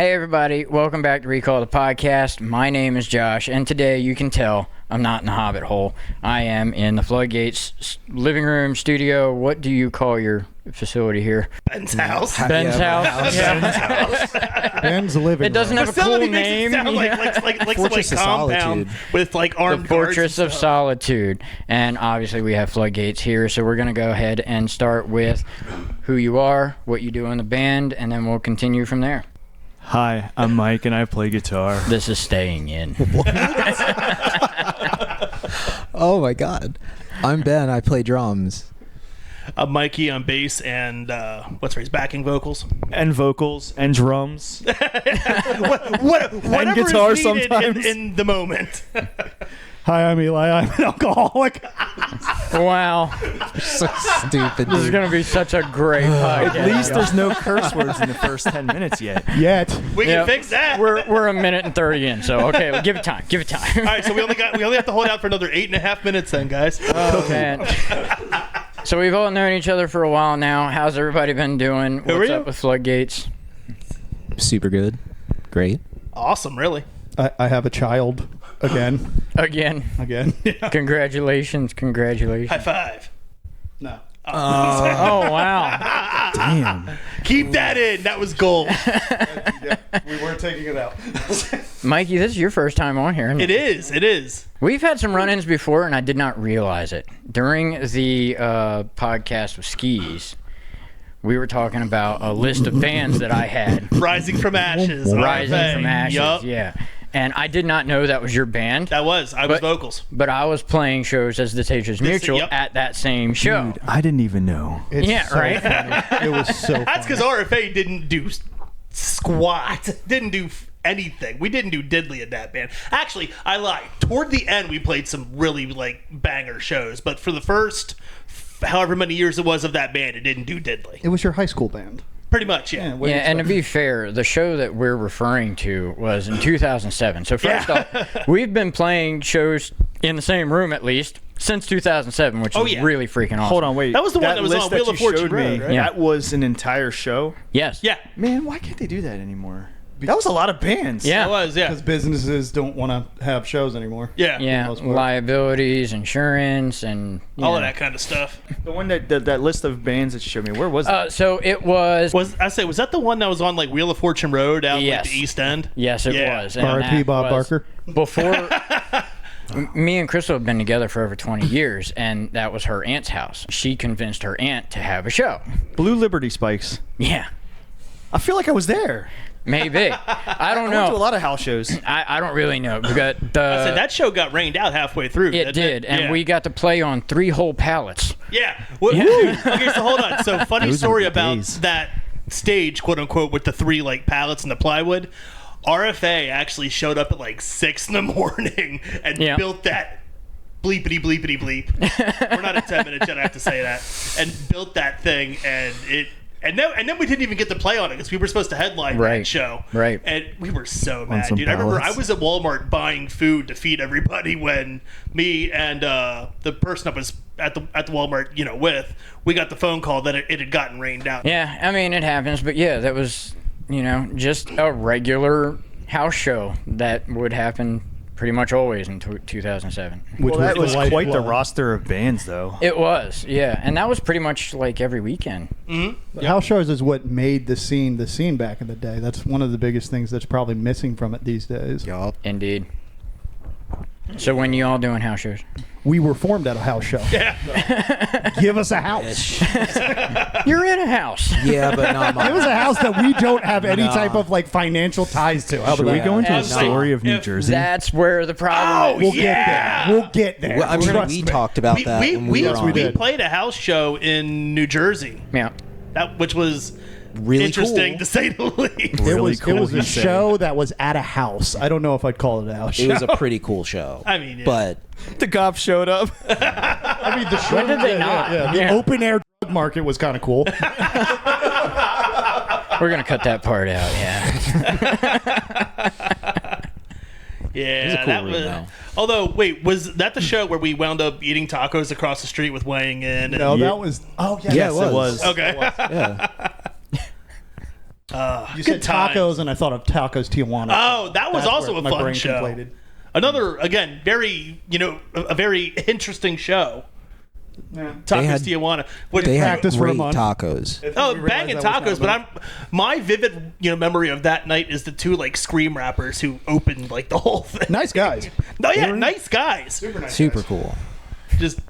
Hey everybody, welcome back to Recall the Podcast. My name is Josh, and today you can tell I'm not in the Hobbit hole. I am in the Floodgates living room, studio. What do you call your facility here? Ben's house. Ben's house. Ben's living It doesn't room. have a cool Facility makes name. it sound like Fortress some of compound Solitude. with like armed The Fortress guards of Solitude. And obviously we have Floodgates here, so we're going to go ahead and start with who you are, what you do in the band, and then we'll continue from there. Hi, I'm Mike and I play guitar. This is staying in. Oh my god. I'm Ben, I play drums. I'm Mikey on bass and what's his backing vocals. And vocals and drums. Whatever guitar is needed sometimes. in the moment. Hi, I'm Eli. I'm an alcoholic. Wow. So stupid. This is Dude. going to be such a great podcast. At least there's no curse words in the first 10 minutes yet. Yet. We can Yep. fix that. We're a minute and 30 in, so okay, well, give it time. Give it time. All right, so we only have to hold out for another 8.5 minutes then, guys. Oh, man. So we've all known each other for a while now. How's everybody been doing? Who are What's you? up with Floodgates? Super good. Great. Awesome, really. I have a child again. Again, Yeah. congratulations. High five. No. Oh, wow. Damn. Keep that in. That was gold. We weren't taking it out. Mikey, this is your first time on here. Isn't It is. It is. We've had some run-ins before, and I did not realize it. During the podcast with Skis, we were talking about a list of bands that I had. Rising from Ashes. Rising RFA. from Ashes, Yup. yeah. And I did not know that was your band. I was But- vocals. But I was playing shows as the Teachers Mutual yep. at that same show. Dude, I didn't even know. It's Yeah, so right? funny. It was so That's because funny. RFA didn't do squat, didn't do anything. We didn't do diddly in that band. Actually, I lied. Toward the end, we played some really like banger shows, but for the first however many years it was of that band, it didn't do diddly. It was your high school band. Pretty much, yeah. what do Yeah, you and to expect? be fair, the show that we're referring to was in 2007. So first Yeah. off, we've been playing shows in the same room at least since 2007, which Oh, is yeah. really freaking awesome. Hold on, wait. That was the one that was list on Wheel that of you Fortune showed me, Road, right? Yeah. That was an entire show? Yes. Yeah, Man, why can't they do that anymore? That was a lot of bands. Yeah. it was, yeah. Because businesses don't want to have shows anymore. Yeah. Yeah, most part. liabilities, insurance, and All of that kind of stuff. The one that list of bands that you showed me, where was that? So it was. Was that the one that was on like Wheel of Fortune Road out Yes. like the East End? Yes, it Yeah. was. And R.I.P. that Bob was Barker. Before. Me and Crystal have been together for over 20 years, and that was her aunt's house. She convinced her aunt to have a show. Blue Liberty Spikes. Yeah, I feel like I was there. maybe. I don't I went to a know. lot of house shows. I don't really know. We got I said that show got rained out halfway through. It did, and yeah. we got to play on 3 whole pallets. Yeah. Well, dude, okay, so hold on. So funny Those story were the about days. that stage, quote unquote, with the 3 like pallets and the plywood. RFA actually showed up at like 6 in the morning and Yeah. built that bleepity bleepity bleep. We're not at 10 minutes yet, I have to say that. And built that thing, and it. And then we didn't even get to play on it because we were supposed to headline that Right. show. Right. And we were so mad, some dude. I remember I pallets. was at Walmart buying food to feed everybody when me and the person I was at the Walmart, with, we got the phone call that it had gotten rained out. Yeah, I mean, it happens, but yeah, that was, just a regular house show that would happen pretty much always in 2007. Which Well, that was the quite the lifeblood. roster of bands, though. It was, yeah, and that was pretty much like every weekend. House shows is what made the scene back in the day. That's one of the biggest things that's probably missing from it these days. Yup. Indeed. So when you all doing house shows? We were formed at a house show. Yeah. Give us a house. You're in a house. Yeah, but not Give us mine. a house that we don't have any Nah. type of like financial ties to. How Should about we that? go into the Absolutely. story of New If Jersey? That's where the problem is. We'll get there. We'll get there. Well, I mean, Trust we me. talked about that when we were on. did. played a house show in New Jersey, Yeah. which was Really interesting cool. to say the least. It Really was cool, it was he a said. show that was at a house. I don't know if I'd call it a house show. It was a pretty cool show. I mean, yeah. But The cops showed up. I mean, the show. When did they not? Yeah, the Yeah. open air drug market was kind of cool. We're going to cut that part out, yeah. Yeah, cool that room, was. though. Although, wait, was that the show where we wound up eating tacos across the street with weighing in? And, No, that was. Oh yeah, Yeah, yes, it was. okay. yeah, You said tacos, and I thought of Tacos Tijuana. Oh, that was That's also where a my fun brain show. conflated. Another, again, very, a very interesting show. Yeah. Tacos Tijuana. What, They had practice for a great month. tacos. oh, We realized banging that was tacos, not but my vivid, memory of that night is the two like scream rappers who opened like the whole thing. Nice guys. No, yeah, nice guys. Super cool. Just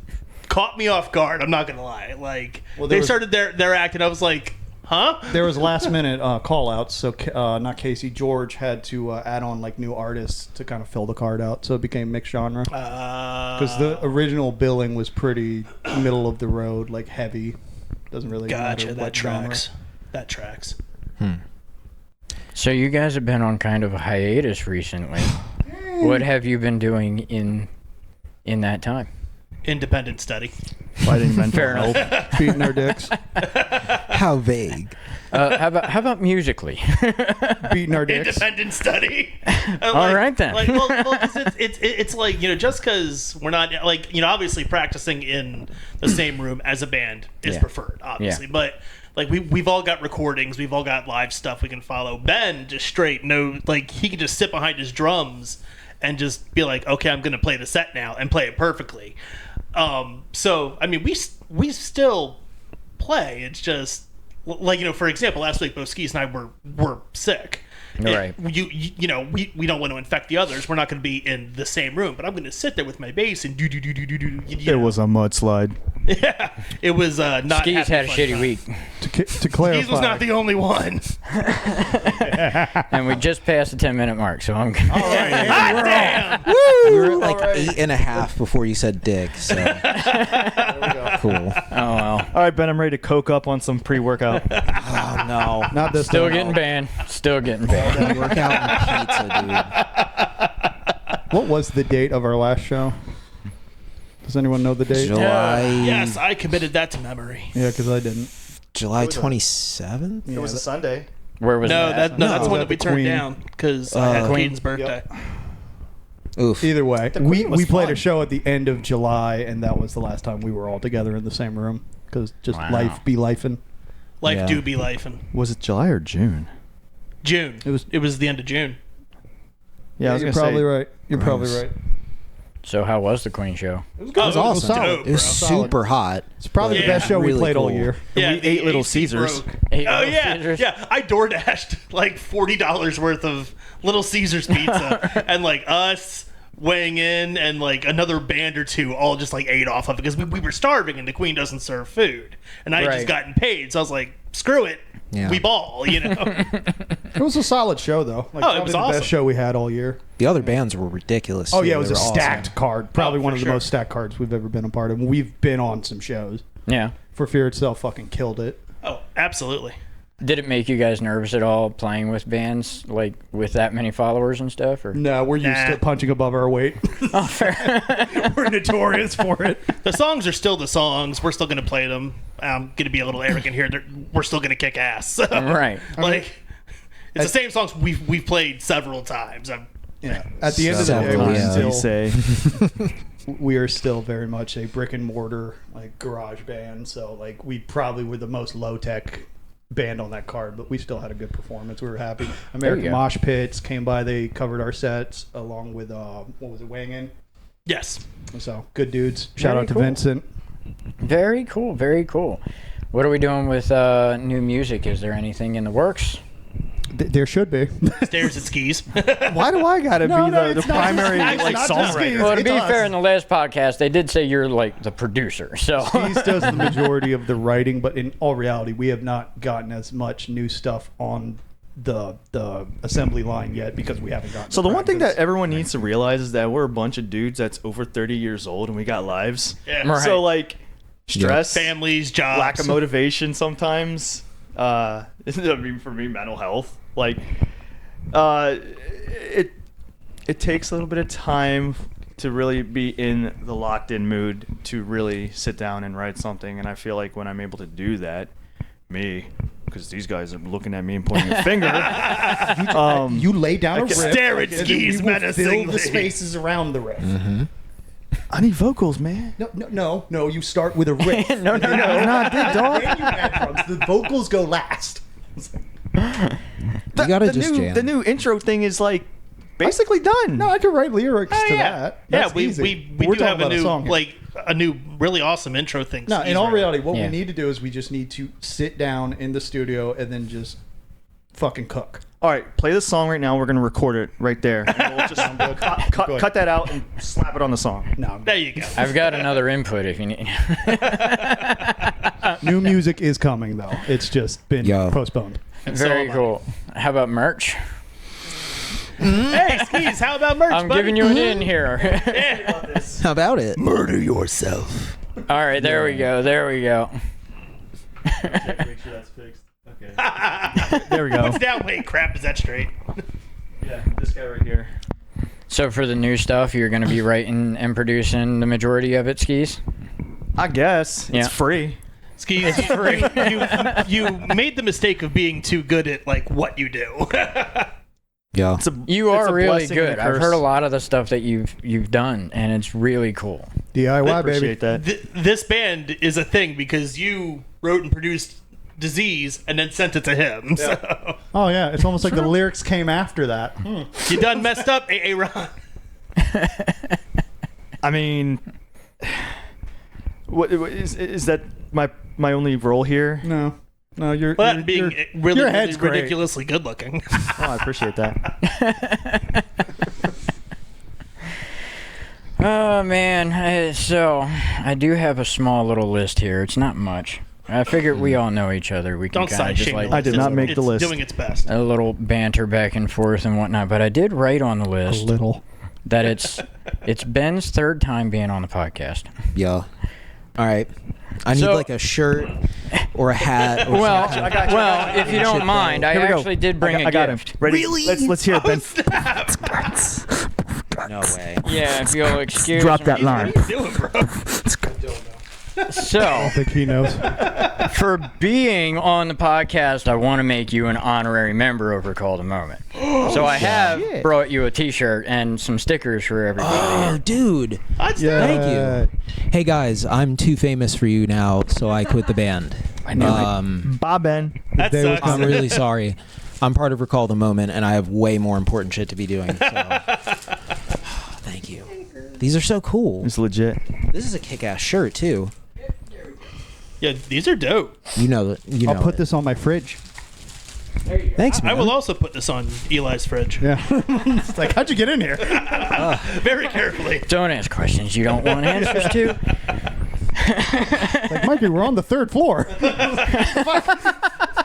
caught me off guard. I'm not gonna lie. Like Well, they there was- started their act, and I was like, huh? There was last minute call outs, so not Casey, George had to add on like new artists to kind of fill the card out, so it became mixed genre. Because the original billing was pretty middle of the road, like heavy. Doesn't really Gotcha. matter That what genre. tracks. That tracks. So you guys have been on kind of a hiatus recently. What have you been doing in that time? Independent study. Fighting mental Fair enough. health. Beating our dicks, How vague. How about musically? beating our dicks. Independent study. All right, then. Like, well, 'cause it's like just because we're not like obviously practicing in the same room as a band is Yeah. preferred, obviously, but. Like we've all got recordings, we've all got live stuff we can follow. Ben just straight he can just sit behind his drums and just be like, okay, I'm gonna play the set now and play it perfectly. So I mean, we still play. It's just like for example, last week both Skis and I were sick. Right. We don't want to infect the others. We're not going to be in the same room, but I'm going to sit there with my bass and do. It was a mudslide. Yeah, it was not. Skis happy had a fun shit time. week, To clarify, Skis was not the only one. and we just passed the 10-minute mark. So I'm. Hot damn! We were at like 8.5 before you said dick, so. Cool. Oh well. All right, Ben, I'm ready to coke up on some pre-workout. Oh, no. not this. Still time. getting banned. Still getting banned. That workout and pizza, What was the date of our last show? Does anyone know the date? July. Yes, I committed that to memory. Yeah, because I didn't. July 27th? Yeah, It was a Sunday. Where was No, that? that's the one at that we the turned Queen. down because I had Queen. Queen's birthday. Oof. Either way, The we Queen was played fun. a show at the end of July, and that was the last time we were all together in the same room. Because just Wow. life be lifing. Life Yeah. do be lifing. Was it July or June? June. It was the end of June. Yeah, I was you're gonna probably say. right. You're probably Gross. right. So how was the Queen show? It was, was awesome. solid. It was Solid. super hot. It's probably Yeah. the best show we Really played all cool. year. Yeah, we the ate Little AC Caesars. broke. Ate Oh Little yeah, Caesars? yeah. I door dashed like $40 worth of Little Caesars pizza, and like us weighing in and like another band or two all just like ate off of it because we were starving and the Queen doesn't serve food, and I had Right. just gotten paid, so I was like, screw it, Yeah. we ball, It was a solid show, though. Like, Oh, it probably was the awesome. best show we had all year. The other bands were ridiculous. Oh too. yeah, it was They a were stacked awesome. card. Probably Oh, one for of the sure. most stacked cards we've ever been a part of. We've been on some shows. Yeah. For Fear Itself fucking killed it. Oh, absolutely. Did it make you guys nervous at all playing with bands like with that many followers and stuff? Or No, we're used Nah. to punching above our weight. oh, fair. We're notorious for it. The songs are still the songs. We're still gonna play them. I'm gonna be a little arrogant here. We're still gonna kick ass. So, Right. Like, it's the same songs we've played several times. Yeah. At the end of the day, Several, we're yeah. still, You say. we are still very much a brick and mortar like garage band. So like we probably were the most low tech band on that card, but we still had a good performance. We were happy. American go. Mosh Pits came by. They covered our sets along with what was it, Weighing In. Yes. So good dudes. Shout Very out to cool. Vincent. Very cool. Very cool. What are we doing with new music? Is there anything in the works? There should be. Stairs and skis. Why do I gotta No, be no, the it's not primary just- like it's not just songwriter? skis. Well, to It's be us. fair, in the last podcast, they did say you're like the producer. So He does the majority of the writing, but in all reality, we have not gotten as much new stuff on the assembly line yet because we haven't gotten. So to the one thing that practice. everyone needs to realize is that we're a bunch of dudes that's over 30 years old and we got lives. Yeah. Right. So like stress, Families, jobs. lack of motivation sometimes. I mean, for me, mental health. Like, it takes a little bit of time to really be in the locked in mood to really sit down and write something. And I feel like when I'm able to do that, because these guys are looking at me and pointing a finger. you lay down a riff, stare at and then skis we will menacingly. fill the spaces around the riff. I need vocals, man. No. You start with a riff. no. Not did, dog. Then you add drums. The vocals go last. You gotta just jam. The new intro thing is like basically done. No, I could write lyrics to yeah. that. Yeah, That's we easy. do We're have talking a about new song here. a new really awesome intro thing. No, in all reality, what Yeah. we need to do is we just need to sit down in the studio and then just fucking cook. All right, play the song right now. We're gonna record it right there. And we'll just cut that out and slap it on the song. No, There you go. I've got another input if you need. new music is coming though. It's just been Yo. postponed. Very So, cool. How about merch? Hey, Skis, how about merch, I'm buddy? giving you an in here. How about it? Murder yourself. All right, there we go. There we go. Make sure that's fixed. Okay. There we go. What's down? Wait, crap, is that straight? Yeah, this guy right here. So for the new stuff, you're going to be writing and producing the majority of it, Skis? I guess Yeah. it's free. Skis, you made the mistake of being too good at like what you do. Yeah. You it's are a really blessing and good. a I've curse. heard a lot of the stuff that you've done, and it's really cool. DIY, I baby. appreciate that. This band is a thing because you wrote and produced Disease and then sent it to him. So Oh yeah, it's almost like the lyrics came after that. you done messed up, A.A. Ron. I mean, what is that my only role here? No, you're. Well, that you're- being you're- really, your really head's great. ridiculously good looking. Oh, I appreciate that. Oh man, so I do have a small little list here. It's not much. I figured we all know each other. We can Don't kind side of just shame like the I did list. not make the It's list. doing its best. a little banter back and forth and whatnot. But I did write on the A list little. that it's Ben's third time being on the podcast. Yeah. All right. I need So- like a shirt or a hat. Or Well, something. if you don't mind, I Here we go. actually did bring I a got gift. him. Ready? Really? Let's hear it, Ben. No way. Yeah, if you'll excuse Drop me. that line. What are you doing, bro? So, I think he knows. for being on the podcast, I want to make you an honorary member of Recall the Moment. So I have brought you a T-shirt and some stickers for everybody. Oh, dude. Yeah. Thank you. Hey guys, I'm too famous for you now, so I quit the band. I knew it. Bob Ben. That They was sucks. I'm really sorry. I'm part of Recall the Moment, and I have way more important shit to be doing. So. Thank you. These are so cool. It's legit. This is a kick-ass shirt too. Yeah, these are dope. You know that. You know. I'll put it. this on my fridge. Thanks, man. I will also put this on Eli's fridge. Yeah. It's like, how'd you get in here? Very carefully. Don't ask questions you don't want answers to. Like, Mikey, we're on the third floor.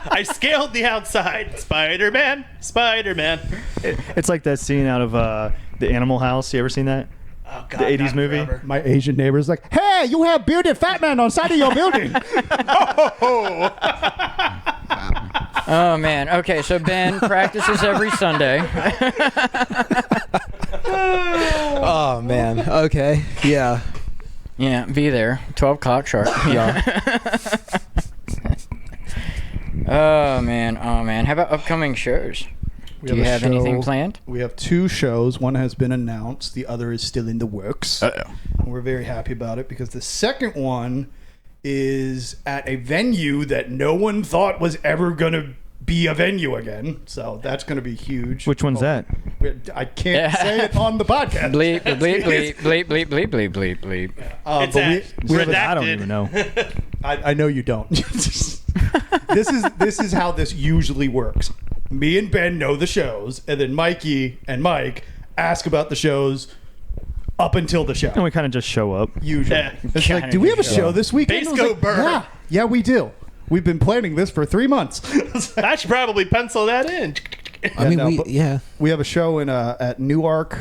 I scaled the outside. Spider-Man. Spider-Man. It's like that scene out of the Animal House. You ever seen that? Oh, God, The 80s not movie? forever. My Asian neighbor's like, hey, you have bearded fat man on side of your building. Oh man. Okay, so Ben practices every Sunday. Oh man. Okay. Yeah. Yeah, be there. 12 o'clock sharp. Yeah. Oh man. Oh man. How about upcoming shows? We Do you a have anything show- planned? We have 2 shows. One has been announced. The other is still in the works. Uh-oh. And we're very happy about it because the second one is at a venue that no one thought was ever going to be a venue again. So that's going to be huge. Which one's that? I can't say it on the podcast. Bleep, bleep, bleep, bleep, bleep, bleep, bleep, bleep, bleep. It's But at we have I don't redacted. even know. I know you don't. This is how this usually works. Me and Ben know the shows, and then Mikey and Mike ask about the shows up until the show. And we kind of just show up. Usually, Yeah. it's like, do we have a show this weekend? Base I was go like, burr. Yeah, we do. We've been planning this for 3 months. I should probably pencil that in. I mean, no, but- yeah. We have a show in at Newark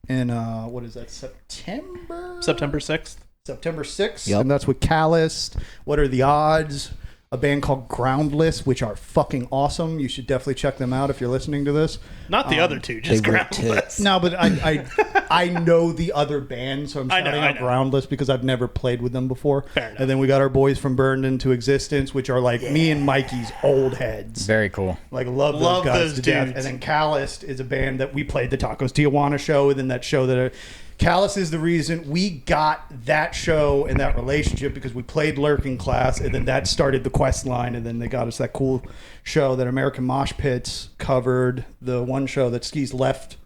in what is that? September September 6th. September 6th, Yep. and that's with Calloused. What Are the Odds? A band called Groundless, which are fucking awesome. You should definitely check them out if you're listening to this. Not the other two, just they rip groundless. No, but I know the other band, so I'm I know, shouting I out know. Groundless because I've never played with them before. Fair enough. And then we got our boys from Burned Into Existence, which are like me and Mikey's old heads. Very cool. Like love Love those guys those to death. dudes. And then Calloused is a band that we played the Tacos Tijuana show, and then that show that Callus is the reason we got that show and that relationship because we played Lurking Class, and then that started the quest line, and then they got us that cool show that American Mosh Pits covered, the one show that Skis left.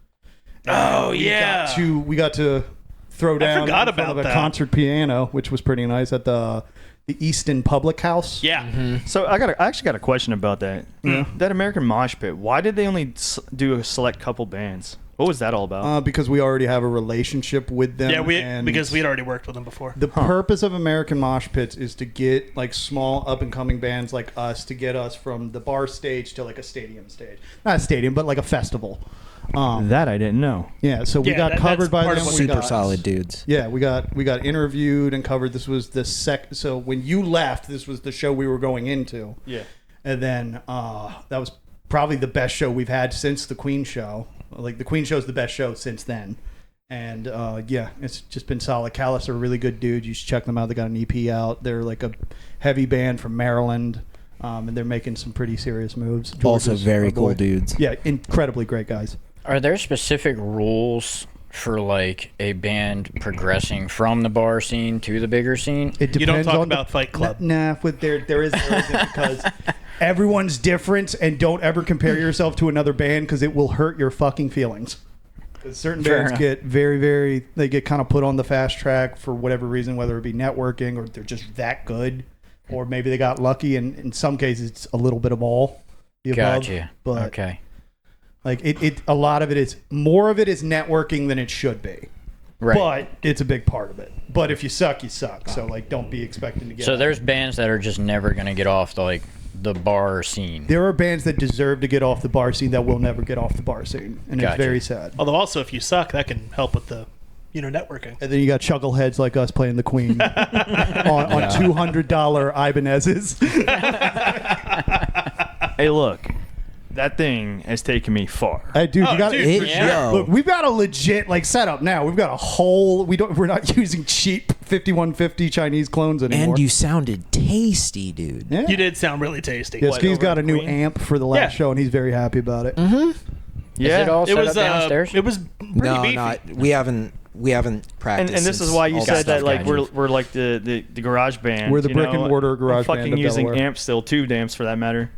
Oh, we yeah. we got to throw down forgot in front about of a that. concert piano, which was pretty nice at the Easton Public House. Yeah. So I actually got a question about that. That American Mosh Pit. Why did they only do a select couple bands? What was that all about? Because we already have a relationship with them. Yeah, because we'd already worked with them before. The purpose of American Mosh Pits is to get like small up and coming bands like us to get us from the bar stage to like a stadium stage. Not a stadium, but like a festival. That I didn't know. Yeah, so we got that's covered by part them. of what We Super got- solid dudes. Yeah, we got interviewed and covered. This was the so when you left, this was the show we were going into. Yeah. And then that was probably the best show we've had since the Queen show. Like the Queen show's the best show since then. And yeah, it's just been solid. Callus are a really good dude. You should check them out. They got an EP out. They're like a heavy band from Maryland. And they're making some pretty serious moves. George Also is very our boy. cool dudes. Yeah, incredibly great guys. Are there specific rules for like a band progressing from the bar scene to the bigger scene? It depends You don't talk on about Fight Club. Nah, with there isn't because everyone's different, and don't ever compare yourself to another band because it will hurt your fucking feelings. Because certain Fair bands enough. get very they get kind of put on the fast track for whatever reason, whether it be networking or they're just that good, or maybe they got lucky, and in some cases it's a little bit of all the above. Gotcha. But Okay. like it a lot of it is more of it is networking than it should be. Right. But it's a big part of it. But if you suck, you suck. So like, don't be expecting to get. So there's bands that are just never gonna get off the bar scene. There are bands that deserve to get off the bar scene that will never get off the bar scene, and Gotcha. it's very sad. Although also, if you suck, that can help with the, networking. And then you got chuckleheads like us playing the Queen on $200 Ibanez's. Hey, look, that thing has taken me far. Hey, dude, Oh, you got dude, It, for Yeah. Look, yo, we've got a legit like setup now. We've got a whole. We're not using cheap 5150 Chinese clones anymore. and you sounded tasty, dude. yeah. You did sound really tasty. Yeah, What, Ski's over got at a new Queen? amp for the last Yeah. show, and he's very happy about it. Is it all It set was up downstairs? It was pretty No, beefy. not we haven't practiced. And this is since why you all said that stuff like got we're like the garage band. We're the you brick know? and mortar garage I'm fucking band of using Delaware. amps still, tube amps for that matter.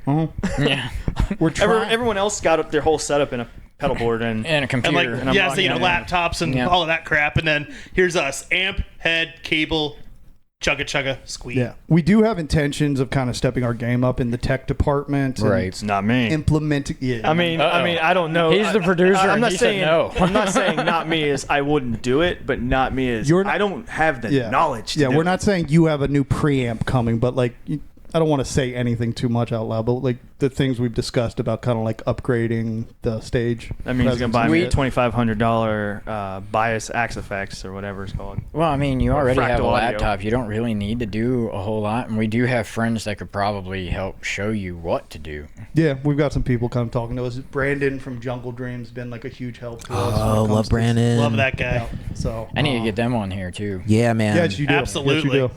Yeah. We're trying. Everyone else got their whole setup in a pedal board and And a computer. And like, And I'm yeah, so rocking it. laptops and Yeah. all of that crap, and then here's us: amp, head, cable, chugga, squeak. Yeah, we do have intentions of kind of stepping our game up in the tech department. And Right. it's not me. Implementing. Yeah. I mean, I don't know. He's the producer, I'm and not he said saying no. I'm not saying not me is I wouldn't do it, but not me is You're not- I don't have the yeah. knowledge. To Yeah, do we're it. not saying you have a new preamp coming, but like, I don't want to say anything too much out loud, but like the things we've discussed about kind of like upgrading the stage. That means he's gonna buy presence. me a We- $2,500 bias Axe Effects or whatever it's called. Well, I mean, you already have a fractal audio. laptop. You don't really need to do a whole lot, and we do have friends that could probably help show you what to do. Yeah, we've got some people kind of talking to us. Brandon from Jungle Dreams been like a huge help to us. when it Oh, comes love to- Brandon. Love that guy. Yeah, so I need to get them on here too. Yeah, man. Yes, you do. Absolutely. Yes, you do.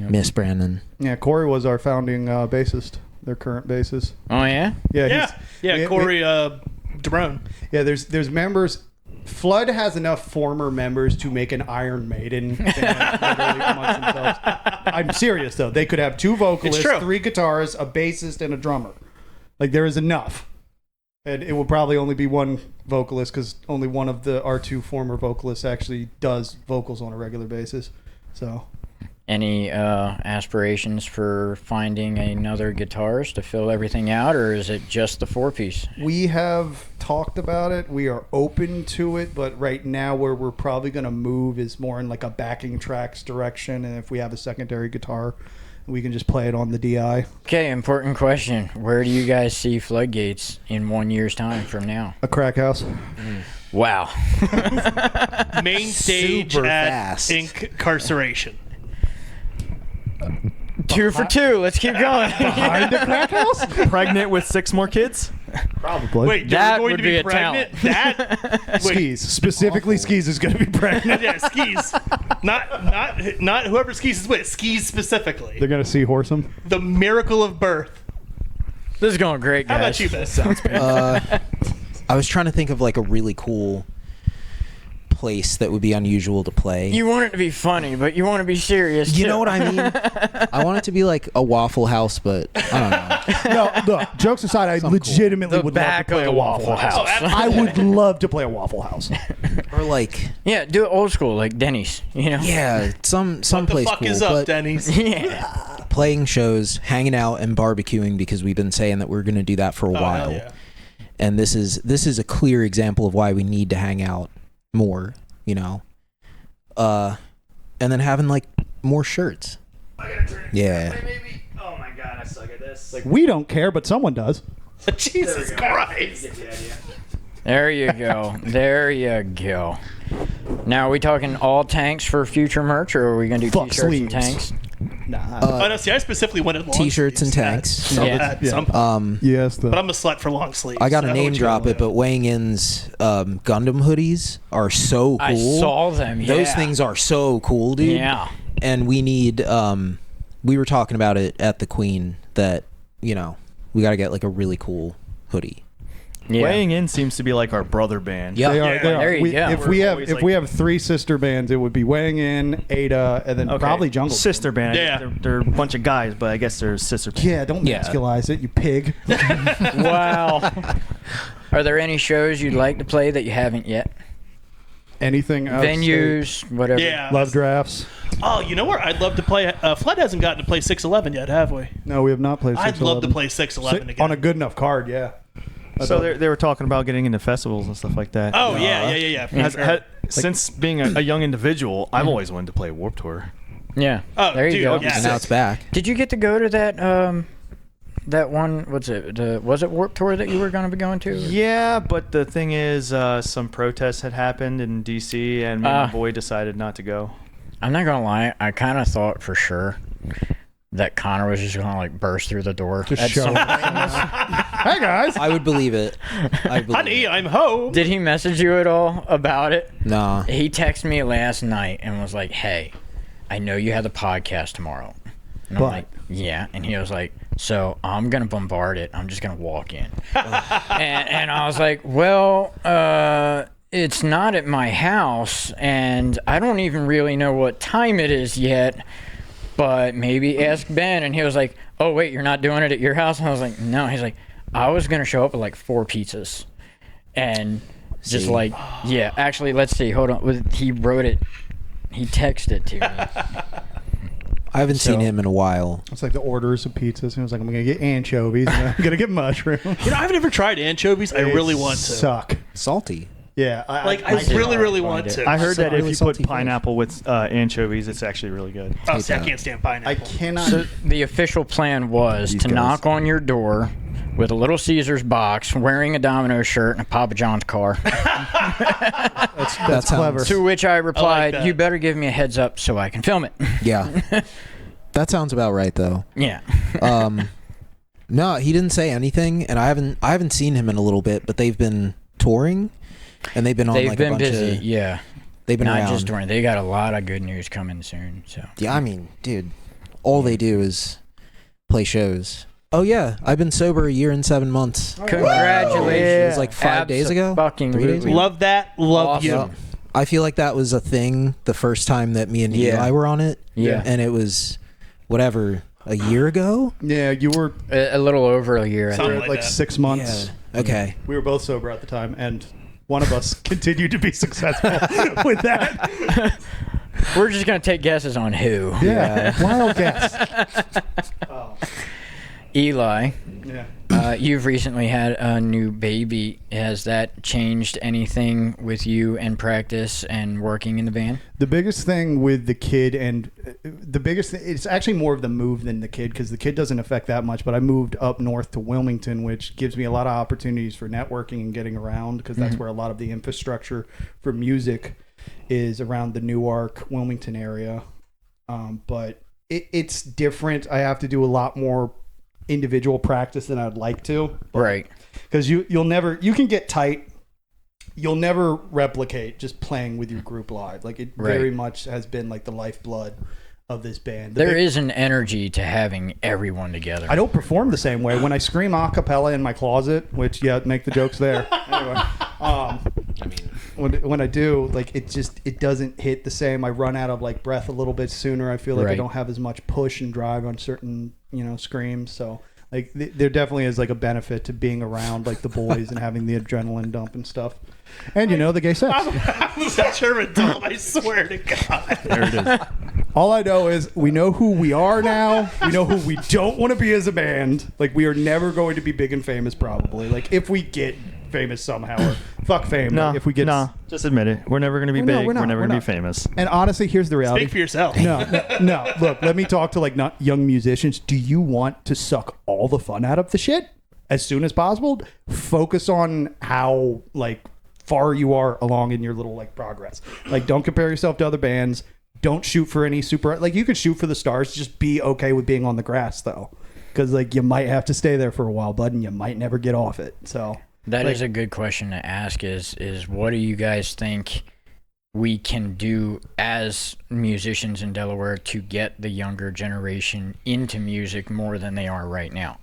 Miss Brandon. Yeah, Corey was our founding bassist. Their current bassist. Oh yeah. Yeah, Yeah, we- Corey Dabrone. Yeah, there's members. Flood has enough former members to make an Iron Maiden band literally amongst themselves. I'm serious though. They could have 2 vocalists, It's true. 3 guitarists, a bassist, and a drummer. Like there is enough. And it will probably only be 1 vocalist because only one of our 2 former vocalists actually does vocals on a regular basis. So Any aspirations for finding another guitarist to fill everything out, or is it just the 4-piece? we have talked about it. We are open to it, but right now where we're probably going to move is more in like a backing tracks direction. And if we have a secondary guitar, we can just play it on the DI. Okay, important question. Where do you guys see Floodgates in 1 year's time from now? A crack house. Wow. Main stage Super at fast. incarceration. 2 for 2. Let's keep going. Behind the crack house? Pregnant with 6 more kids? Probably. Wait, That you're going would to be be a pregnant? That? Wait, Skis. Specifically, Skis is going to be pregnant. yeah, skis. Not whoever skis is with. Skis specifically. They're going to seahorse him. The miracle of birth. This is going great, How guys. about you, Ben? I was trying to think of like a really cool place that would be unusual to play. You want it to be funny, but you want to be serious. You too. know what I mean? I want it to be like a Waffle House, but I don't know. No, look, jokes aside, I legitimately The would love to back play of a the Waffle House. I would love to play a Waffle House. Or like, Yeah, do it old school, like Denny's. You know. yeah, some What the place fuck cool. is up, but Denny's? Yeah. playing shows, hanging out, and barbecuing because we've been saying that we're going to do that for a while. Hell yeah. And this is a clear example of why we need to hang out more, you know. And then having like more shirts. I gotta turn it. Yeah. Maybe. Oh my god, I suck at this. Like, we don't care, but someone does. Jesus Christ. Get the idea. There you go. There you go. Now, are we talking all tanks for future merch, or are we gonna do Fuck t-shirts sleeves. and tanks? Nah. Oh, no, see, I specifically wanted long T-shirts and sleeves tanks. at some point. Yes, But I'm a slut for long sleeves. I got to so name what you drop gonna it, but Weighing In's Gundam hoodies are so cool. I saw them. Yeah. Those things are so cool, dude. Yeah. And we need we were talking about it at the Queen that, you know, we got to get like a really cool hoodie. Yeah. Weighing In seems to be like our brother band. Yeah. They are. Yeah, They are. there you go. If we have three sister bands, it would be Weighing In, Ada, and then Okay. probably Jungle. Sister band. Yeah. They're a bunch of guys, but I guess they're sister band. Yeah, don't Yeah. masculize it, you pig. Wow. Are there any shows you'd like to play that you haven't yet? Anything else? Venues, whatever. Yeah. Love drafts. Oh, you know where I'd love to play? Flood hasn't gotten to play 611 yet, have we? No, we have not played. I'd love to 611. play 611 again. on a good enough card. Yeah. So they were talking about getting into festivals and stuff like that. Oh, yeah. For sure. Since being a young individual, I've always wanted to play Warped Tour. Yeah. Oh, there you dude, go. yeah. And now it's back. Did you get to go to that one? What's it? Was it Warped Tour that you were going to be going to? Yeah, but the thing is, some protests had happened in D.C., and me and my boy decided not to go. I'm not gonna lie. I kind of thought for sure that Connor was just gonna like burst through the door. Just at show some- Hey guys. I would believe it. I believe Honey, it. I'm home. Did he message you at all about it? Nah. He texted me last night and was like, "Hey, I know you have the podcast tomorrow." And I'm But- like, "Yeah." And he was like, "So I'm gonna bombard it. I'm just gonna walk in." and I was like, "Well, it's not at my house, and I don't even really know what time it is yet. But maybe ask Ben." And he was like, "Oh wait, you're not doing it at your house?" And I was like, "No." He's like, "I was gonna show up with like 4 pizzas, and just See? like, yeah. Actually, let's see. Hold on. He wrote it. He texted it to me." I haven't seen So- him in a while. It's like the orders of pizzas. He was like, I'm gonna get anchovies. And I'm gonna get mushrooms. You know, I've never tried anchovies. I really want to. Suck. Salty. Yeah. I did really, not really find want it. to. I heard that if really you salty put pineapple with anchovies, it's actually really good. Oh, see, I can't stand I pineapple. cannot. So the official plan was These to guys. knock on your door with a Little Caesars box, wearing a Domino's shirt, and a Papa John's car. that's sounds- clever. To which I replied, that. "You better give me a heads up so I can film it." Yeah. That sounds about right though. Yeah. No, he didn't say anything, and I haven't seen him in a little bit, but they've been touring, and they've been on They've like been a bunch busy. of. Yeah. They've been Not around. just touring. They got a lot of good news coming soon. So. Yeah, I mean, dude, all they do is play shows. Oh yeah, I've been sober a year and 7 months. Congratulations. It was like 5 days ago. Fucking 3 days ago? Love that. Love Awesome. you. Yeah. I feel like that was a thing the first time that me and Eli were on it. Yeah. And it was, whatever, a year ago? Yeah, you were A little over a year. I Something think. like that. 6 months. Okay. We were both sober at the time, and one of us continued to be successful with that. We're just gonna take guesses on who. Yeah, wild guess. Eli, Yeah. you've recently had a new baby. Has that changed anything with you and practice and working in the band? The biggest thing with the kid, and the biggest thing, it's actually more of the move than the kid, because the kid doesn't affect that much. But I moved up north to Wilmington, which gives me a lot of opportunities for networking and getting around, because that's where a lot of the infrastructure for music is, around the Newark, Wilmington area. But it's different. I have to do a lot more individual practice than I'd like to, Right. because you can get tight. You'll never replicate just playing with your group live. Like, it very much has been like the lifeblood of this band. There is an energy to having everyone together. I don't perform the same way. When I scream a cappella in my closet, which, make the jokes there. Anyway, when I do, like it doesn't hit the same. I run out of like breath a little bit sooner. I feel like I don't have as much push and drive on certain screams. So like there definitely is like a benefit to being around like the boys and having the adrenaline dump and stuff. And the gay sex. I'm such a adult, I swear to God. There it is. All I know is we know who we are now. We know who we don't want to be as a band. Like we are never going to be big and famous probably. Like if we get famous somehow or fuck fame. No, like, if we get just admit it. We're never going to be big. We're never going to be famous. And honestly, here's the reality. Speak for yourself. No. Look, let me talk to like not young musicians. Do you want to suck all the fun out of the shit as soon as possible? Focus on how like far you are along in your little like progress. Like don't compare yourself to other bands. Don't shoot for any super like you can shoot for the stars. Just be okay with being on the grass though, because like you might have to stay there for a while, bud, and you might never get off it. So that is a good question to ask. Is what do you guys think we can do as musicians in Delaware to get the younger generation into music more than they are right now?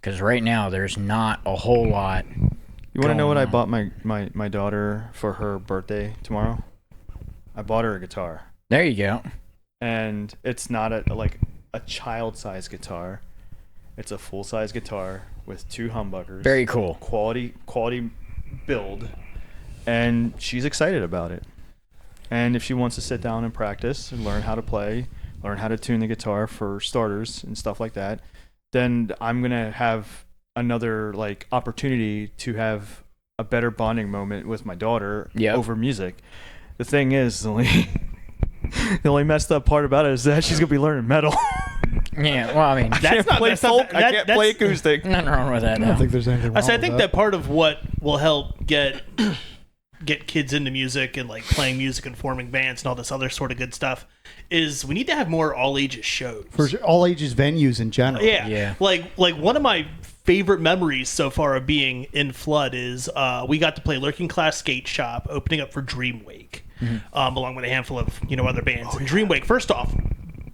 Because right now there's not a whole lot. You want to know what I bought my daughter for her birthday tomorrow? I bought her a guitar. There you go. And it's not a child-size guitar. It's a full-size guitar with 2 humbuckers. Very cool. Quality build. And she's excited about it. And if she wants to sit down and practice and learn how to play, learn how to tune the guitar for starters and stuff like that, then I'm going to have another like opportunity to have a better bonding moment with my daughter over music. The thing is, the only messed up part about it is that she's gonna be learning metal. Yeah, well, I mean, I can't play folk. I can't play acoustic. Nothing wrong with that. I don't think there's anything wrong I think that part of what will help get kids into music and like playing music and forming bands and all this other sort of good stuff is we need to have more all ages shows. For all ages venues in general. Yeah. Like one of my favorite memories so far of being in Flood is we got to play Lurking Class Skate Shop opening up for Dreamwake, along with a handful of other bands. And Dreamwake, first off,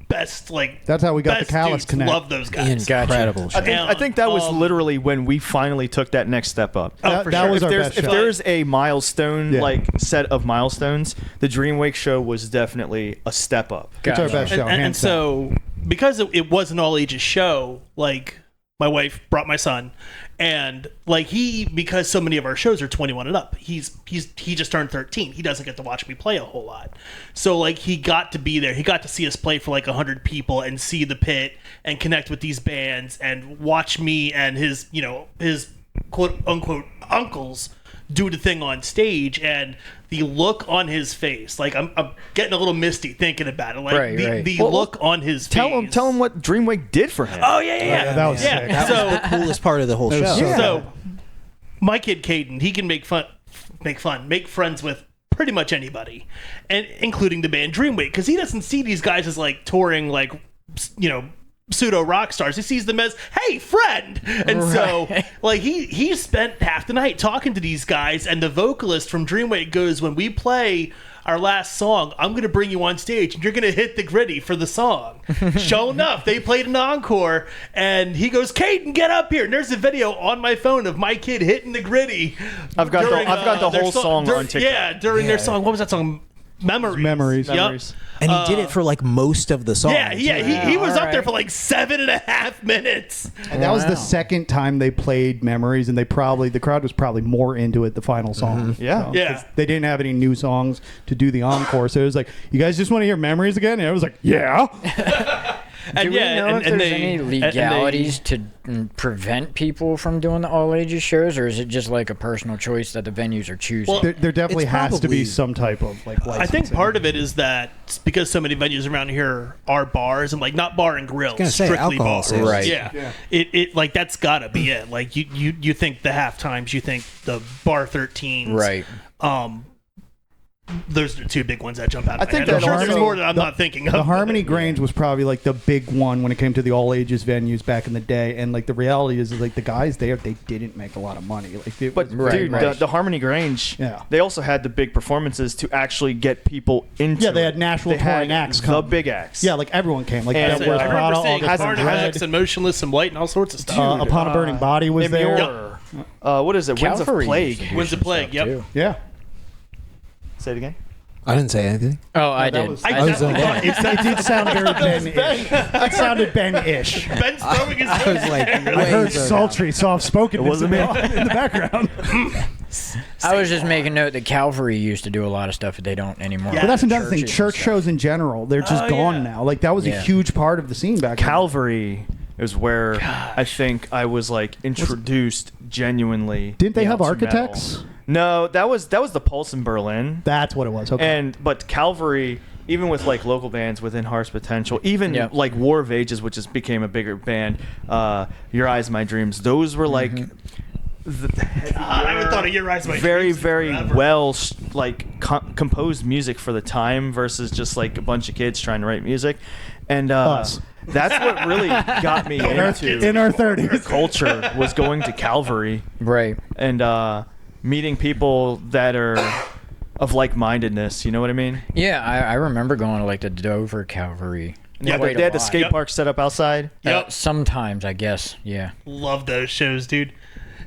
best like that's how we got the best Callous dudes. Connect. Love those guys. Incredible. I think that was literally when we finally took that next step up. Oh, for that sure. was our best If show. there's a milestone Yeah. like set of milestones, the Dreamwake show was definitely a step up. It's our best show. And hands down. so because it was an all ages show, like my wife brought my son, and like because so many of our shows are 21 and up, he just turned 13. He doesn't get to watch me play a whole lot, so like he got to be there. He got to see us play for like 100 people and see the pit and connect with these bands and watch me and his quote unquote uncles do the thing on stage, and the look on his face, like I'm getting a little misty thinking about it. Like the look on his face. Tell him what Dreamwake did for him. Oh yeah. that was sick. That was the coolest part of the whole show. So my kid Caden, he can make friends with pretty much anybody, and including the band Dreamwake, because he doesn't see these guys as like touring like pseudo rock stars. He sees them as, hey, friend. And so like he spent half the night talking to these guys, and the vocalist from Dreamwake goes, when we play our last song, I'm going to bring you on stage and you're going to hit the gritty for the song. Sure enough, they played an encore, and he goes, Caden, get up here. And there's a video on my phone of my kid hitting the gritty. I've got the whole song on TikTok. Yeah, during their song. What was that song? Memories. Memories. Yep. And he did it for like most of the song. Yeah. He was up there for like 7.5 minutes. And that was the second time they played Memories, and the crowd was probably more into it the final song. Yeah. 'cause they didn't have any new songs to do the encore, so it was like, you guys just want to hear Memories again? And I was like, yeah. Do we know if there's any legalities to prevent people from doing the all ages shows, or is it just like a personal choice that the venues are choosing? Well, There definitely It's has to probably- be some type of like I think licensing. part of it is that because so many venues around here are bars, and like not bar and grill, gonna say strictly alcohol bars. sales. Right. Yeah. It like that's gotta be it. Like you think the half times, you think the bar 13s. Right. Those are the two big ones that jump out. I Of my think head. I'm that sure there's also- more that I'm not thinking of. The Harmony Grange was probably like the big one when it came to the all ages venues back in the day, and like the reality is like the guys there, they didn't make a lot of money. Like, it But was- dude, the Harmony Grange, Yeah. they also had the big performances to actually get people into. Yeah, they had it. National They had touring acts the come. big acts. yeah, like everyone came. Like And that I was remember Prada, seeing August Barn and Bread. Hammocks and Motionless and White and all sorts of stuff. Upon a Burning Body was there. What is it? Winds of Calvary Plague. used to do Winds of some Plague, stuff, yep. too. Yeah. Say it again. I didn't say anything. Oh, I that did. was- I I was like, It did sound very Ben-ish. It sounded Ben-ish. Ben's throwing his I was like, I heard way so- sultry, soft-spoken. It wasn't me. in the background. I was just making note that Calvary used to do a lot of stuff that they don't anymore. Yeah. But that's another thing. Churches and Church stuff. shows in general, they're just gone yeah. now. Like that was a Yeah. huge part of the scene back then. Calvary is where I think I was like introduced genuinely. Didn't they have to architects? metal. No, that was the Pulse in Berlin. That's what it was. Okay. But Calvary, even with like local bands within Heart's Potential, even Yeah. like War of Ages, which just became a bigger band, Your Eyes, My Dreams, those were like the I haven't thought of Your Eyes, My very Dreams in very forever. well composed music for the time versus just like a bunch of kids trying to write music, and Us. that's what really got me in into our 30s. culture was going to Calvary Right. and meeting people that are of like-mindedness. You know what I mean? Yeah, I remember going to like the Dover Calvary. Yeah, Quite they a had the lot. skate Yep. park set up outside. Yep. Sometimes, I guess. Yeah. Love those shows, dude.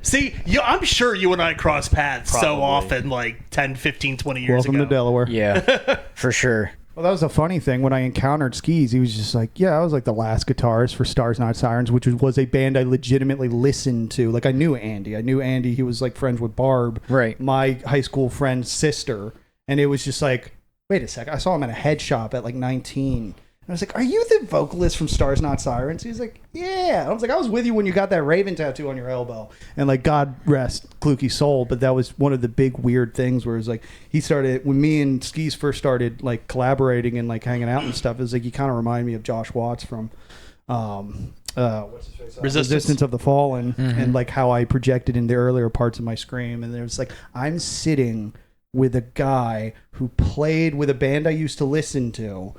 See, I'm sure you and I crossed paths so Probably. often, like 10, 15, 20 years Welcome ago. to Delaware. Yeah. For sure. Well, that was a funny thing. When I encountered Skis, he was just like, yeah, I was like the last guitarist for Stars Not Sirens, which was a band I legitimately listened to. Like, I knew Andy. He was like friends with Barb, Right. my high school friend's sister. And it was just like, wait a sec. I saw him at a head shop at like 19. And I was like, are you the vocalist from Stars Not Sirens? He was like, yeah. I was like, I was with you when you got that Raven tattoo on your elbow. And like, God rest Kluke's soul. But that was one of the big weird things where it was like, he started, when me and Skis first started like collaborating and like hanging out and stuff, it was like, you kind of remind me of Josh Watts from, what's his face? Resistance of the Fallen, and like how I projected in the earlier parts of my Scream. And there was like, I'm sitting with a guy who played with a band I used to listen to,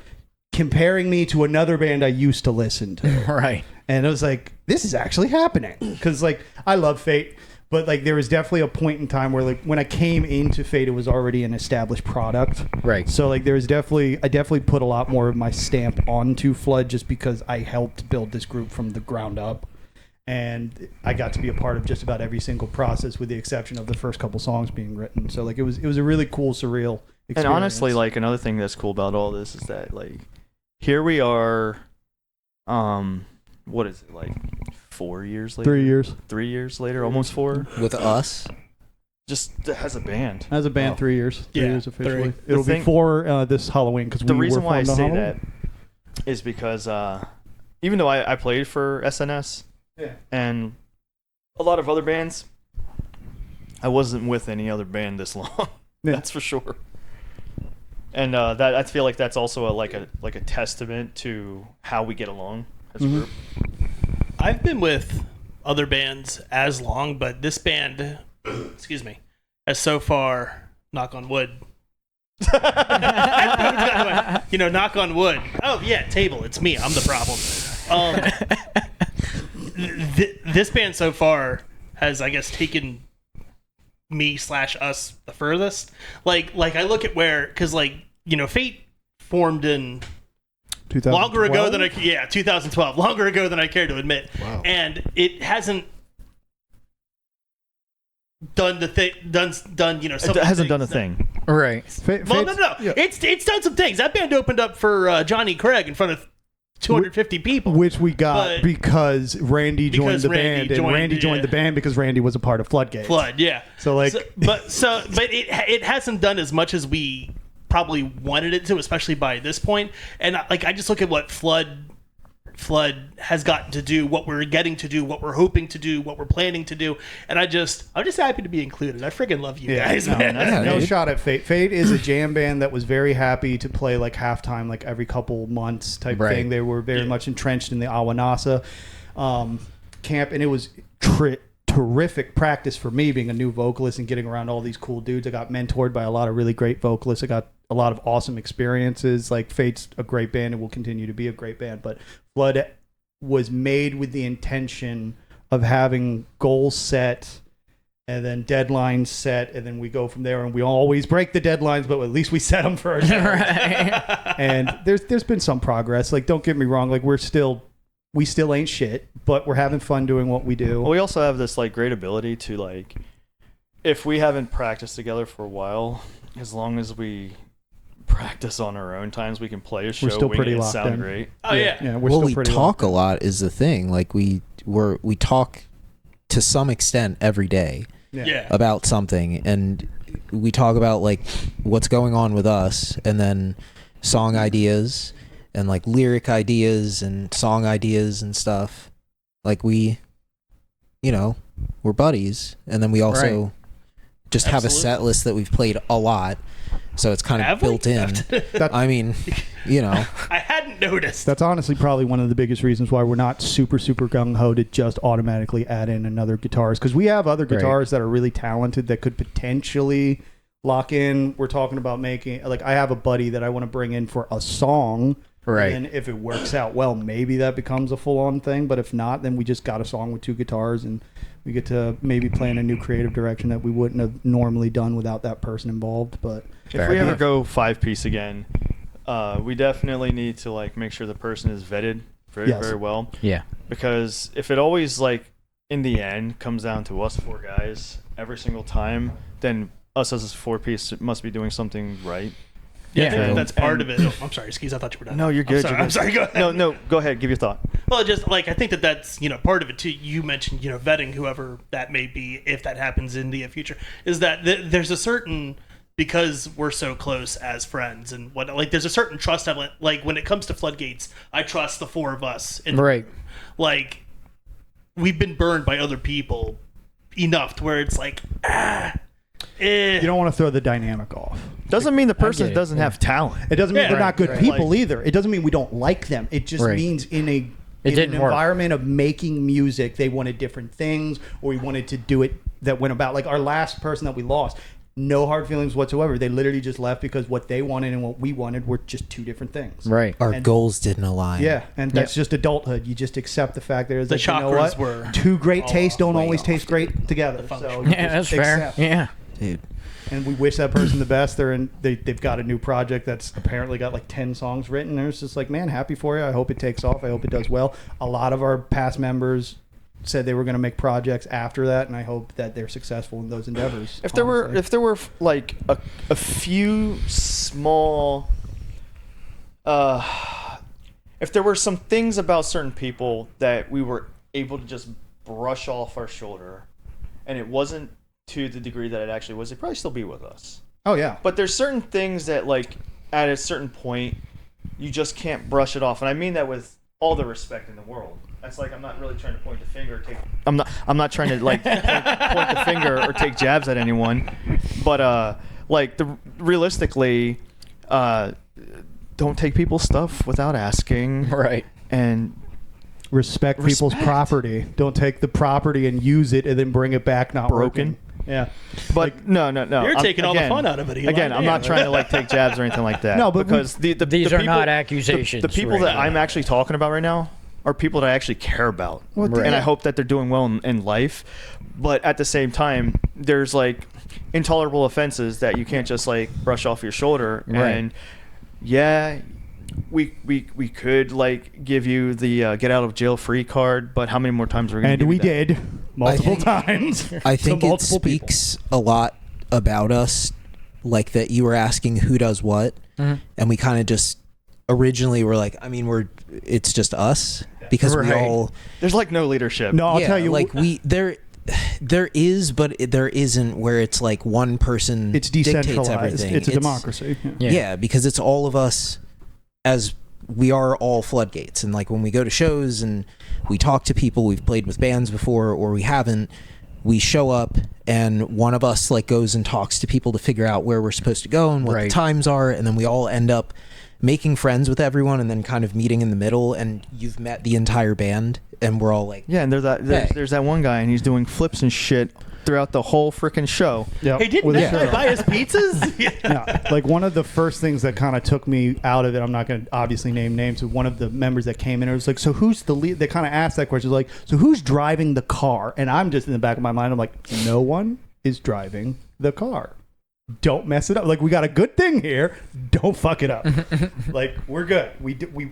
comparing me to another band I used to listen to. Right. And it was like, this is actually happening. Because, like, I love Fate, but, like, there was definitely a point in time where, like, when I came into Fate, it was already an established product. Right. So, like, I definitely put a lot more of my stamp onto Flood just because I helped build this group from the ground up. And I got to be a part of just about every single process with the exception of the first couple songs being written. So, like, it was a really cool, surreal experience. And honestly, like another thing that's cool about all this is that like here we are, what is it, like 4 years later? 3 years. 3 years later, almost 4. with us. Just as a band. As a band, Oh. 3 years. 3 Yeah, years officially. 3. It'll The be thing- 4 this Halloween because The we reason were why I formed on say Halloween. that is because even though I played for SNS and a lot of other bands, I wasn't with any other band this long. Yeah. That's for sure. And that I feel like that's also a testament to how we get along as a group. I've been with other bands as long, but this band, excuse me, has so far, knock on wood. You know, knock on wood. Oh yeah, table. It's me. I'm the problem. This band so far has, I guess, taken me/us the furthest. Like I look at where, because like, you know, Fate formed in 2012? longer ago than 2012, longer ago than I care to admit. Wow. And it hasn't done the thing, done you know, some It of the hasn't things done a that- thing. Right. Well, no. Yeah. It's done some things. That band opened up for Johnny Craig in front of 250 people. Which we got But- because Randy joined Because the Randy band, and joined- Randy joined yeah. the band because Randy was a part of Floodgates. Flood, yeah. So like, but it hasn't done as much as we probably wanted it to, especially by this point. And like, I just look at what Flood has gotten to do, what we're getting to do, what we're hoping to do, what we're planning to do, and I'm just happy to be included. I freaking love you guys, no, man. Yeah, no dude. shot at Fate. Fate is a jam band that was very happy to play like halftime, like every couple months type Right. thing. They were very much entrenched in the Awanasa camp, and it was terrific practice for me being a new vocalist and getting around all these cool dudes. I got mentored by a lot of really great vocalists. I got a lot of awesome experiences. Like Fate's a great band and will continue to be a great band, but Flood was made with the intention of having goals set and then deadlines set, and then we go from there, and we always break the deadlines, but at least we set them for ourselves. Right. And there's been some progress. Like, don't get me wrong, like we still ain't shit, but we're having fun doing what we do. Well, we also have this like great ability to like, if we haven't practiced together for a while, As long as we practice on our own times, we can play a show. We're still wing pretty it, locked sound in. great. Oh yeah. Yeah, we're Well, still we pretty talk locked a in. lot is the thing. Like we talk to some extent every day Yeah. about something, and we talk about like what's going on with us, and then song ideas and like lyric ideas and song ideas and stuff. Like we, we're buddies, and then we also just have a Absolutely. set list that we've played a lot, so it's kind of Have we? built in. I mean, I hadn't noticed. That's honestly probably one of the biggest reasons why we're not super gung ho to just automatically add in another guitarist, because we have other guitarists that are really talented that could potentially lock in. We're talking about making, like, I have a buddy that I want to bring in for a song. Right. And if it works out well, maybe that becomes a full-on thing. But if not, then we just got a song with 2 guitars, and we get to maybe play in a new creative direction that we wouldn't have normally done without that person involved. But If we ever go 5-piece again, we definitely need to like make sure the person is vetted very, Yes. very well. Yeah. Because if it always like in the end comes down to us 4 guys every single time, then us as a 4-piece must be doing something right. Yeah, I Yeah. think that's part of it. Oh, I'm sorry, Skis. I thought you were done. No, you're good. I'm sorry. Go ahead. No, go ahead. Give your thought. Well, just like I think that's part of it too. You mentioned vetting whoever that may be if that happens in the future. Is that there's a certain, because we're so close as friends and what, like there's a certain trust element. Like when it comes to Floodgates, I trust the 4 of us. In the Right. room. Like we've been burned by other people enough to where it's like you don't want to throw the dynamic off. Doesn't mean the get person it, doesn't have talent. It doesn't mean Yeah. they're not good Right. people Like- either. It doesn't mean we don't like them. It just Right. means in It an didn't work. environment of making music, they wanted different things, or we wanted to do it that went about. Like our last person that we lost, no hard feelings whatsoever. They literally just left because what they wanted and what we wanted were just 2 different things. Right. our And- goals didn't align. Yeah, and that's just adulthood. You just accept the fact that The like, you know chakras what? were 2 great all tastes don't way always off. taste great together. So function. you Yeah, that's just fair. accept. Yeah. Dude. And we wish that person the best. They've got a new project that's apparently got like 10 songs written. And it's just like, man, happy for you. I hope it takes off. I hope it does well. A lot of our past members said they were going to make projects after that, and I hope that they're successful in those endeavors. If there honestly. were like a few small if there were some things about certain people that we were able to just brush off our shoulder, and it wasn't to the degree that it actually was, they'd probably still be with us. Oh yeah. But there's certain things that like at a certain point you just can't brush it off, and I mean that with all the respect in the world. That's like, I'm not really trying to point the finger or take I'm not trying to like point the finger or take jabs at anyone, but like realistically don't take people's stuff without asking. Right. And Respect people's property. Don't take the property and use it and then bring it back not Broken. working. Yeah. but no. You're taking all the fun out of it, Eli. Again, I'm not trying to like take jabs or anything like that. No, but because the These the are people, not accusations The people right that now. I'm actually talking about right now are people that I actually care about, Right. and I hope that they're doing well in life. But at the same time, there's like intolerable offenses that you can't just like brush off your shoulder. Right. And yeah, we could like give you the get out of jail free card, but how many more times are we going to And we that? did multiple think- times. I To think it multiple people. speaks a lot about us, like that you were asking who does what, and we kind of just originally were like, I mean, it's just us because we Right. all There's like no leadership. No, I'll tell you. like there is, but there isn't where it's like one person it's dictates decentralized. everything. It's a democracy. Yeah. Yeah, because it's all of us, as we are all Floodgates. And like when we go to shows and we talk to people, we've played with bands before or we haven't, we show up and one of us like goes and talks to people to figure out where we're supposed to go and what the Right. times are, and then we all end up making friends with everyone and then kind of meeting in the middle, and you've met the entire band and we're all like, Yeah, and Hey. there's that one guy, and he's doing flips and shit throughout the whole freaking show. Yep. Hey, didn't With a that guy shirt on. buy us pizzas? Yeah, like one of the first things that kind of took me out of it, I'm not going to obviously name names, but one of the members that came in, it was like, so who's the lead? They kind of asked that question, like, so who's driving the car? And I'm just in the back of my mind, I'm like, no one is driving the car. Don't mess it up. Like, we got a good thing here. Don't fuck it up. Like, we're good.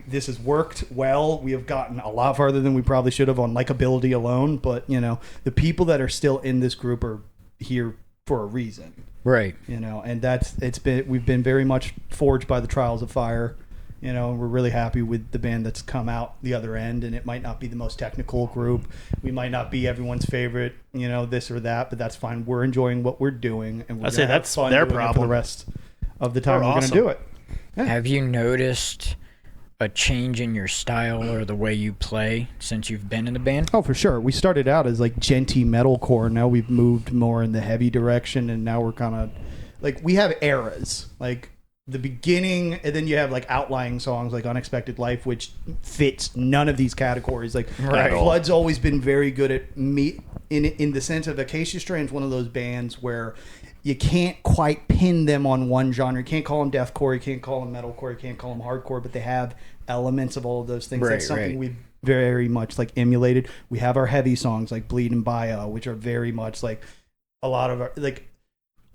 This has worked well. We have gotten a lot farther than we probably should have on likability alone. But, you know, the people that are still in this group are here for a reason. Right. You know, and we've been very much forged by the trials of fire. You know, and we're really happy with the band that's come out the other end, and it might not be the most technical group. We might not be everyone's favorite, you know, this or that, but that's fine. We're enjoying what we're doing, and we're I'd say gonna have that's fun their doing it for problem. the rest of the time They're we're awesome. going to do it. Yeah. Have you noticed a change in your style or the way you play since you've been in the band? Oh, for sure. We started out as like genty metalcore. Now we've moved more in the heavy direction, and now we're kind of like we have eras. Like the beginning, and then you have like outlying songs like Unexpected Life, which fits none of these categories. Like Right. Flood's always been very good at me in the sense of Acacia Strain's one of those bands where you can't quite pin them on one genre. You can't call them deathcore, you can't call them metalcore, you can't call them hardcore, but they have elements of all of those things. Right, That's something right. we've very much like emulated. We have our heavy songs like Bleed and Bio, which are very much like a lot of our like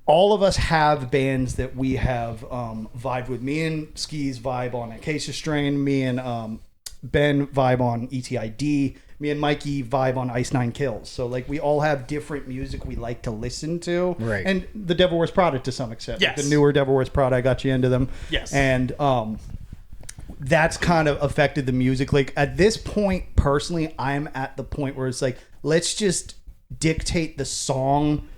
all of us have bands that we have vibed with. Me and Skis vibe on Acacia Strain. Me and Ben vibe on ETID. Me and Mikey vibe on Ice Nine Kills. So like we all have different music we like to listen to. Right. And the Devil Wears Prada to some extent. Like Yes. the newer Devil Wears Prada, I got you into them. Yes. And that's kind of affected the music. Like at this point, personally, I'm at the point where it's like, let's just dictate the song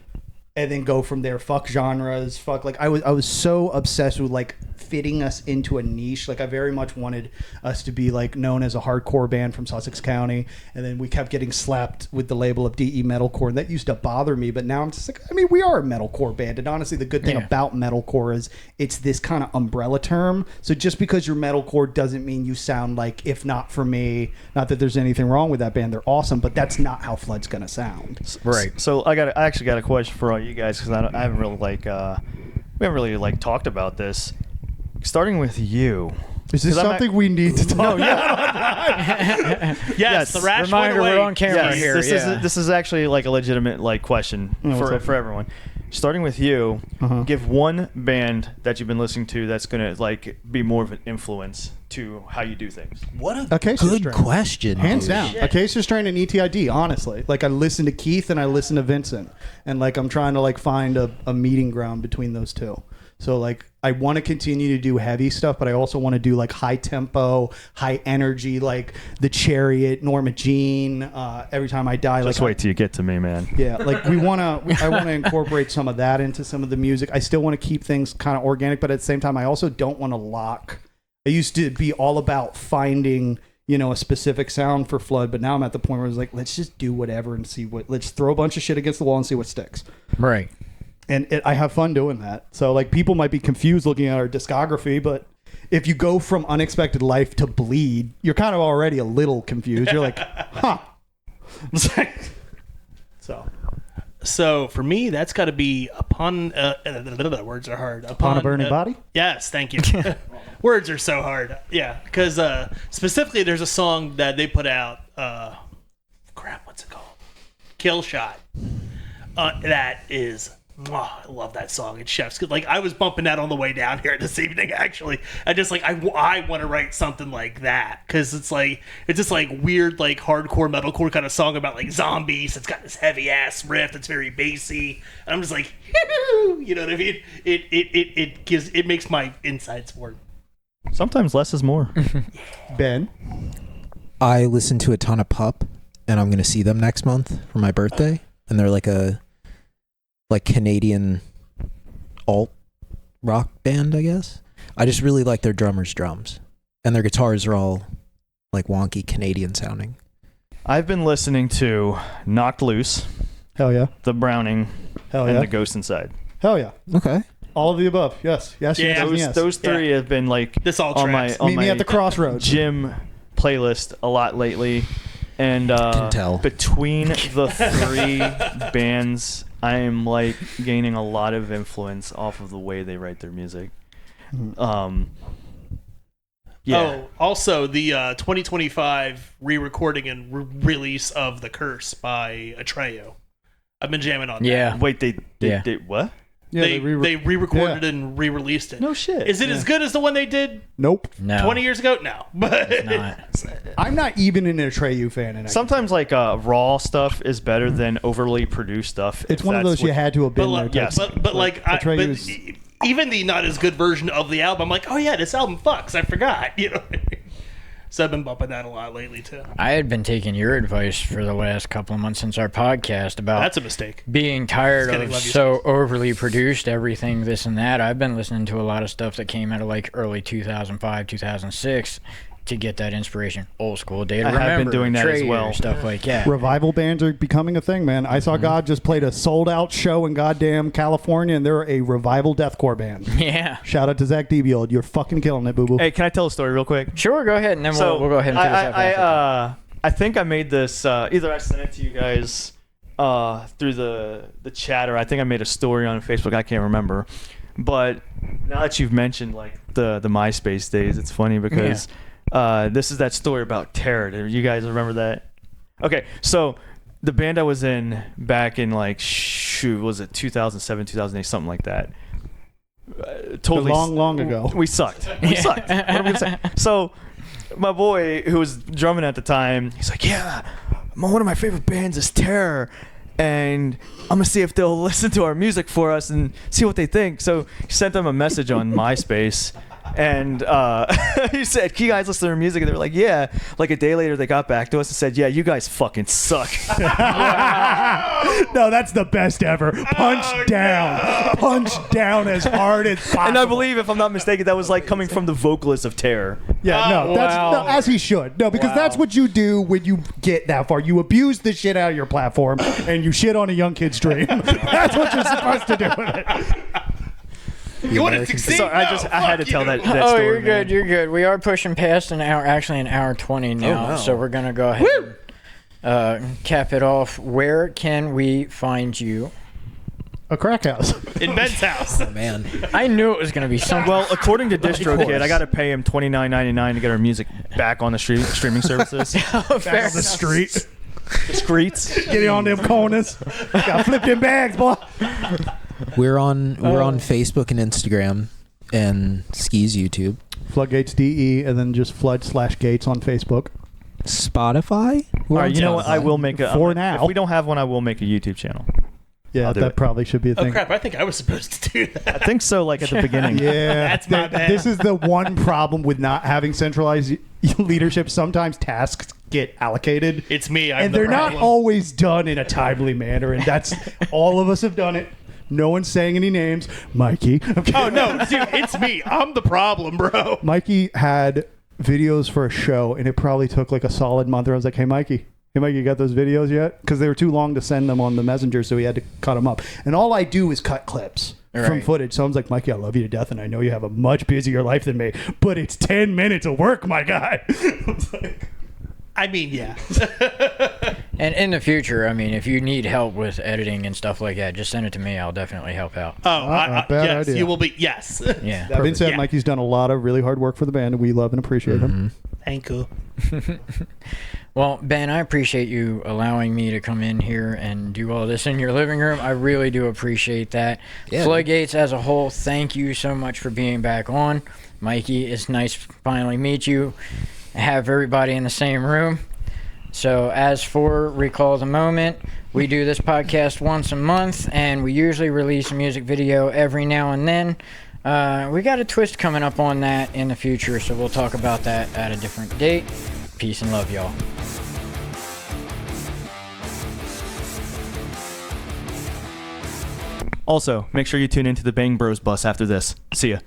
and then go from there. Fuck genres. Fuck like I was so obsessed with like fitting us into a niche. Like I very much wanted us to be like known as a hardcore band from Sussex County, and then we kept getting slapped with the label of DE metalcore, and that used to bother me. But now I'm just like, I mean, we are a metalcore band, and honestly, the good thing Yeah. about metalcore is it's this kind of umbrella term. So just because you're metalcore doesn't mean you sound like If Not For Me. Not that there's anything wrong with that band; they're awesome, but that's not how Flood's gonna sound. Right. So I actually got a question for all you guys because I haven't really we haven't really like talked about this. Starting with you. Is this 'Cause I'm something we need to talk about? Yes, the rash Reminder, went away. we're on camera Yes, here. this is actually like a legitimate like question what's for up? everyone. Starting with you, Uh-huh. give one band that you've been listening to that's gonna like be more of an influence to how you do things. What a Acacia Good Strain. question. Hands dude. down. Acacia Strain and ETID, honestly. Like I listen to Keith and I listen to Vincent. And like I'm trying to like find a meeting ground between those two. So like I want to continue to do heavy stuff, but I also want to do like high tempo, high energy, like The Chariot, Norma Jean, Every Time I Die. Just like wait till you get to me, man. yeah, like I want to incorporate some of that into some of the music. I still want to keep things kind of organic, but at the same time, I also don't want to lock. I used to be all about finding, you know, a specific sound for Flood, but now I'm at the point where it's like, let's just do whatever and see let's throw a bunch of shit against the wall and see what sticks. Right. And I have fun doing that. So like people might be confused looking at our discography, but if you go from Unexpected Life to Bleed, you're kind of already a little confused. You're like, huh. So for me, that's got to be upon. Words are hard. Upon a Burning Body? Yes, thank you. Words are so hard. Yeah, because specifically, there's a song that they put out. Crap, what's it called? Kill Shot. That is. I love that song. It's Chef's Good. Like I was bumping that on the way down here this evening. Actually, I just like I want to write something like that because it's just like weird like hardcore metalcore kind of song about like zombies. It's got this heavy ass riff that's very bassy, and I'm just like, you know what I mean? It makes my insides work. Sometimes less is more. Ben? I listen to a ton of Pup, and I'm gonna see them next month for my birthday, and they're like a Canadian alt rock band, I guess. I just really like their drummer's drums, and their guitars are all like wonky Canadian sounding. I've been listening to Knocked Loose, Hell yeah. The Browning, Hell and yeah. The Ghost Inside. Hell yeah. Okay. All of the above. Yes. Yes. Yeah, yes, and yes. Those three have been like This all on tracks. my Meet me at the crossroads. gym playlist a lot lately, and Can tell. between the three bands, I am like gaining a lot of influence off of the way they write their music. Yeah. Oh, also the 2025 re-recording and release of The Curse by Atreyu. I've been jamming on that. Yeah. Wait, they Yeah. did what? Yeah, they re-recorded yeah. it and re-released it. No shit. Is it as good as the one they did Nope. No, 20 years ago? No. But it's not. I'm not even an Atreyu fan. And Sometimes like raw stuff is better than overly produced stuff. it's if one of that's those you what- had to have been there. yes. but Atreyu's- even the not as good version of the album, I'm like, oh yeah, this album fucks. I forgot. You know what I mean? So I've been bumping that a lot lately too. I had been taking your advice for the last couple of months since our podcast about That's a mistake. being tired Just kidding, of love you, so overly produced everything, this and that. I've been listening to a lot of stuff that came out of like early 2005, 2006 to get that inspiration. Old school Day to I have been Remember, doing that as Trader, well. stuff like that. Revival bands are becoming a thing, man. I saw God just played a sold-out show in goddamn California, and they're a revival deathcore band. Yeah. Shout out to Zach Debield. You're fucking killing it, boo-boo. Hey, can I tell a story real quick? Sure, go ahead, and then we'll go ahead and finish up after. I think I made this. Either I sent it to you guys through the chat, or I think I made a story on Facebook. I can't remember. But now that you've mentioned like the MySpace days, it's funny because this is that story about Terror. Do you guys remember that? Okay, so the band I was in back in like was it 2007, 2008, something like that. Totally long ago. We sucked. We sucked. What am I gonna say? So my boy who was drumming at the time, he's like, yeah, one of my favorite bands is Terror, and I'm gonna see if they'll listen to our music for us and see what they think. So he sent them a message on MySpace, and he said, can you guys listen to our music? And they were like, yeah. Like a day later, they got back to us and said, yeah, you guys fucking suck. No, that's the best ever. Punch down as hard as possible. And I believe, if I'm not mistaken, that was like coming from the vocalist of Terror. Yeah, no, that's wow. no, as he should. No, because that's what you do when you get that far. You abuse the shit out of your platform and you shit on a young kid's dream. That's what you're supposed to do with it. You want to succeed? Sorry, I had to tell that Oh, story. you're good. man. You're good. We are pushing past an hour, actually an hour 20 now. no. So we're gonna go ahead and cap it off. Where can we find you? A crack house. In Ben's house. Man, I knew it was gonna be something. Well, according to DistroKid, course. I got to pay him $29.99 to get our music back on the streaming services. fair On the enough. street. The streets. Get it on them corners. Got flipped in bags, boy. we're on Facebook and Instagram and Ski's YouTube, Floodgates DE, and then just flood/gates on Facebook. Spotify. All right, you know what? I will make a. For now. If we don't have one, I will make a YouTube channel. Yeah, I'll do that it. probably should be a Oh thing. crap! I think I was supposed to do I that. think so. Like at the beginning. Yeah, That's my bad. This is the one problem with not having centralized leadership. Sometimes tasks get allocated, It's me. I'm and the they're problem. not always done in a timely manner. And that's all of us have done it. No one's saying any names. Mikey. Oh no, dude! It's me. I'm the problem, bro. Mikey had videos for a show, and it probably took like a solid month. I was like, hey, Mikey, you got those videos yet? Because they were too long to send them on the messenger, so he had to cut them up. And all I do is cut clips from Right. footage. So I was like, Mikey, I love you to death, and I know you have a much busier life than me, but it's 10 minutes of work, my guy. I was like, I mean, yeah. And in the future, I mean, if you need help with editing and stuff like that, just send it to me. I'll definitely help out. Oh, bad yes, idea. you will be. Yes. Yeah. that being said, Yeah. Mikey's done a lot of really hard work for the band, and we love and appreciate him. Thank you. Well, Ben, I appreciate you allowing me to come in here and do all this in your living room. I really do appreciate that. Yeah. Floodgates as a whole, thank you so much for being back on. Mikey, it's nice to finally meet you, have everybody in the same room. So as for Recall the Moment, we do this podcast once a month, and we usually release a music video every now and then. We got a twist coming up on that in the future, so we'll talk about that at a different date. Peace and love, y'all. Also, make sure you tune into the Bang Bros bus after this. See ya.